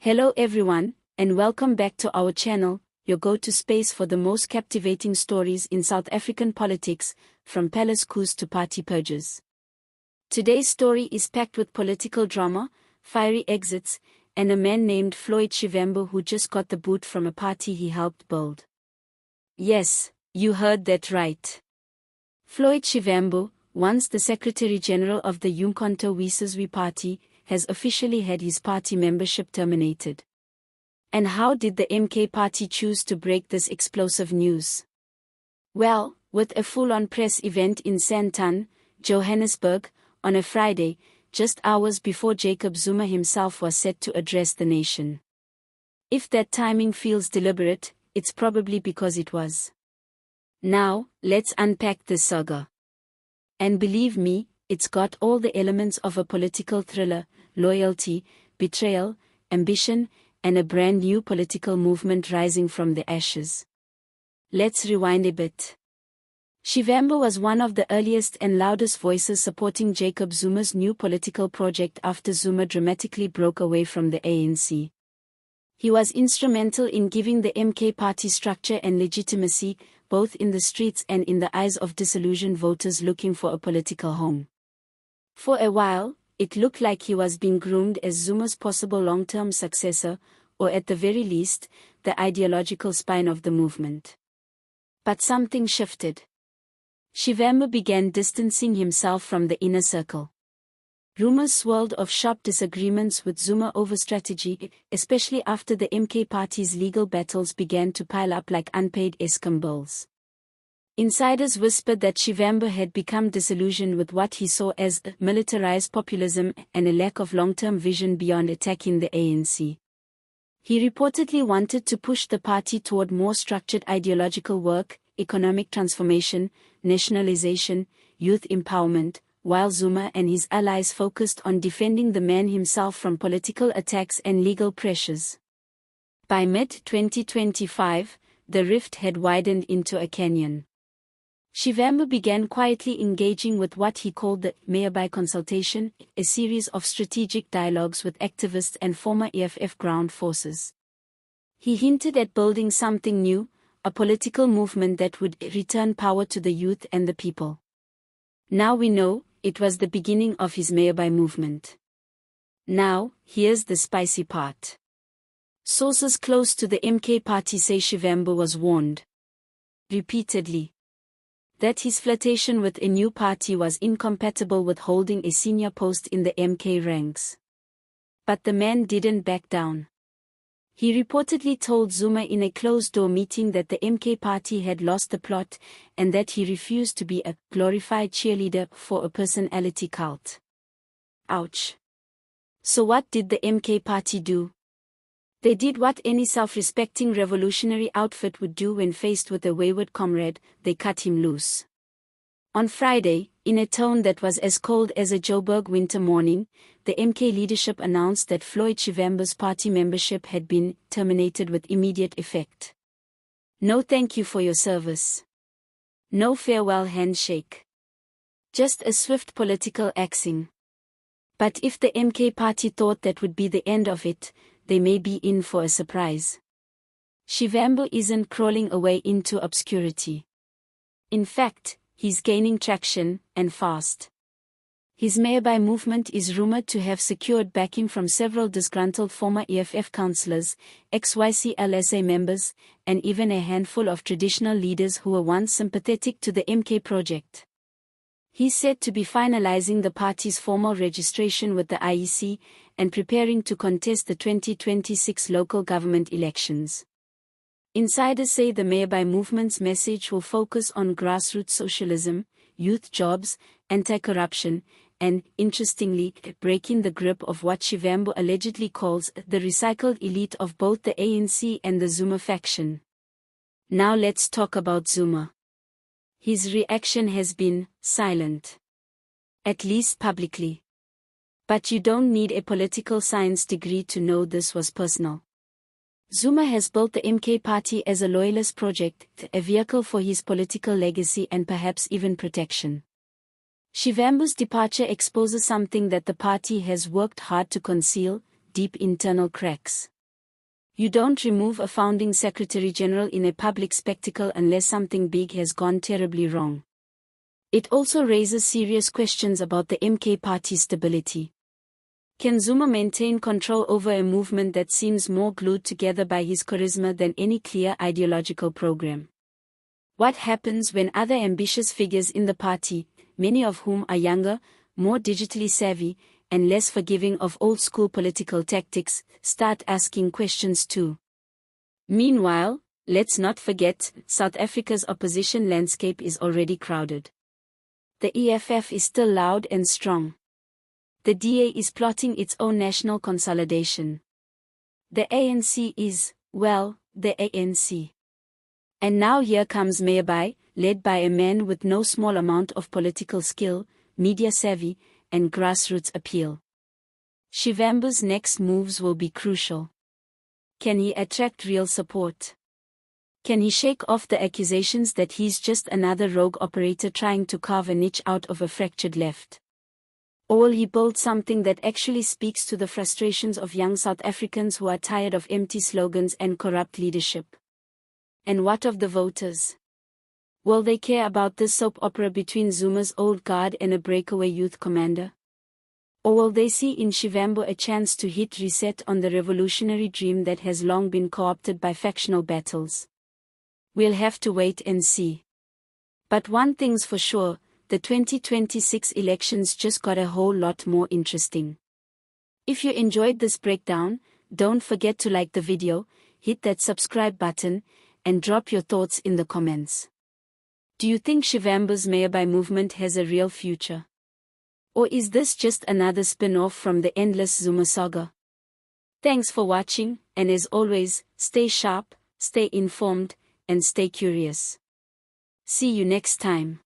Hello everyone, and welcome back to our channel, your go-to space for the most captivating stories in South African politics, from palace coups to party purges. Today's story is packed with political drama, fiery exits, and a man named Floyd Shivambu who just got the boot from a party he helped build. Yes, you heard that right. Floyd Shivambu, once the Secretary General of the uMkhonto weSizwe party, has officially had his party membership terminated. And how did the MK party choose to break this explosive news? Well, with a full-on press event in Sandton, Johannesburg, on a Friday, just hours before Jacob Zuma himself was set to address the nation. If that timing feels deliberate, it's probably because it was. Now, let's unpack this saga. And believe me, it's got all the elements of a political thriller: loyalty, betrayal, ambition, and a brand new political movement rising from the ashes. Let's rewind a bit. Shivambu was one of the earliest and loudest voices supporting Jacob Zuma's new political project after Zuma dramatically broke away from the ANC. He was instrumental in giving the MK party structure and legitimacy, both in the streets and in the eyes of disillusioned voters looking for a political home. For a while, it looked like he was being groomed as Zuma's possible long-term successor, or at the very least, the ideological spine of the movement. But something shifted. Shivambu began distancing himself from the inner circle. Rumors swirled of sharp disagreements with Zuma over strategy, especially after the MK party's legal battles began to pile up like unpaid Eskom bills. Insiders whispered that Shivambu had become disillusioned with what he saw as militarized populism and a lack of long-term vision beyond attacking the ANC. He reportedly wanted to push the party toward more structured ideological work, economic transformation, nationalization, youth empowerment, while Zuma and his allies focused on defending the man himself from political attacks and legal pressures. By mid-2025, the rift had widened into a canyon. Shivambu began quietly engaging with what he called the Mayibuye consultation, a series of strategic dialogues with activists and former EFF ground forces. He hinted at building something new, a political movement that would return power to the youth and the people. Now we know, it was the beginning of his Mayibuye movement. Now, here's the spicy part. Sources close to the MK party say Shivambu was warned repeatedly that his flirtation with a new party was incompatible with holding a senior post in the MK ranks. But the man didn't back down. He reportedly told Zuma in a closed-door meeting that the MK party had lost the plot, and that he refused to be a glorified cheerleader for a personality cult. Ouch. So what did the MK party do? They did what any self-respecting revolutionary outfit would do when faced with a wayward comrade: they cut him loose. On Friday, in a tone that was as cold as a Joburg winter morning, the MK leadership announced that Floyd Shivambu's party membership had been terminated with immediate effect. No thank you for your service. No farewell handshake. Just a swift political axing. But if the MK party thought that would be the end of it, they may be in for a surprise. Shivambu isn't crawling away into obscurity. In fact, he's gaining traction, and fast. His Mayibuye movement is rumored to have secured backing from several disgruntled former EFF councillors, ex-YCLSA members, and even a handful of traditional leaders who were once sympathetic to the MK project. He's said to be finalizing the party's formal registration with the IEC, and preparing to contest the 2026 local government elections. Insiders say the Mayibuye movement's message will focus on grassroots socialism, youth jobs, anti-corruption, and, interestingly, breaking the grip of what Shivambu allegedly calls the recycled elite of both the ANC and the Zuma faction. Now let's talk about Zuma. His reaction has been silent. At least publicly. But you don't need a political science degree to know this was personal. Zuma has built the MK party as a loyalist project, a vehicle for his political legacy and perhaps even protection. Shivambu's departure exposes something that the party has worked hard to conceal: deep internal cracks. You don't remove a founding Secretary General in a public spectacle unless something big has gone terribly wrong. It also raises serious questions about the MK party's stability. Can Zuma maintain control over a movement that seems more glued together by his charisma than any clear ideological program? What happens when other ambitious figures in the party, many of whom are younger, more digitally savvy, and less forgiving of old-school political tactics, start asking questions too? Meanwhile, let's not forget, South Africa's opposition landscape is already crowded. The EFF is still loud and strong. The DA is plotting its own national consolidation. The ANC is, well, the ANC. And now here comes Mayibuye, led by a man with no small amount of political skill, media savvy, and grassroots appeal. Shivambu's next moves will be crucial. Can he attract real support? Can he shake off the accusations that he's just another rogue operator trying to carve a niche out of a fractured left? Or will he build something that actually speaks to the frustrations of young South Africans who are tired of empty slogans and corrupt leadership? And what of the voters? Will they care about this soap opera between Zuma's old guard and a breakaway youth commander? Or will they see in Shivambu a chance to hit reset on the revolutionary dream that has long been co-opted by factional battles? We'll have to wait and see. But one thing's for sure, the 2026 elections just got a whole lot more interesting. If you enjoyed this breakdown, don't forget to like the video, hit that subscribe button, and drop your thoughts in the comments. Do you think Shivambu's Mayibuye movement has a real future? Or is this just another spin-off from the endless Zuma saga? Thanks for watching, and as always, stay sharp, stay informed, and stay curious. See you next time.